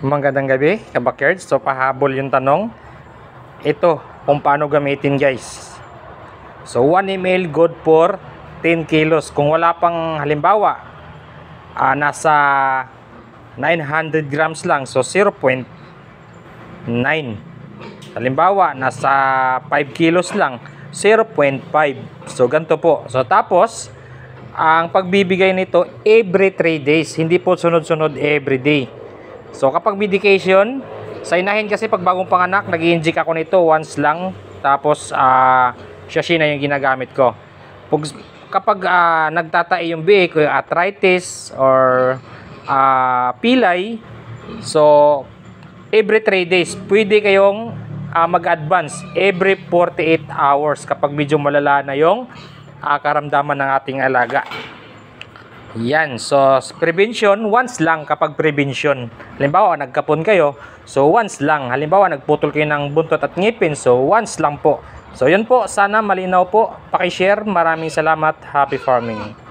Magandang gabi, kabakerd. So, pahabol yung tanong. Ito, kung paano gamitin, guys. So, 1 ml good for 10 kilos. Kung wala pang, halimbawa, nasa 900 grams lang. So, 0.9. Halimbawa, nasa 5 kilos lang. 0.5. So, ganito po. So, tapos, ang pagbibigay nito every 3 days. Hindi po sunod-sunod every day. So kapag medication, sa inahin kasi pag bagong panganak, nag-i-inject ako nito once lang. Tapos Shashina yung ginagamit ko. Kapag nagtatai yung biik, arthritis or pilay, so every 3 days, pwede kayong mag-advance every 48 hours kapag medyo malala na yung karamdaman ng ating alaga. Yan, so prevention, once lang kapag prevention. Halimbawa, nagkapon kayo, so once lang. Halimbawa, nagputol kayo ng buntot at ngipin, so once lang po. So yun po, sana malinaw po. Paki-share. Maraming salamat. Happy farming.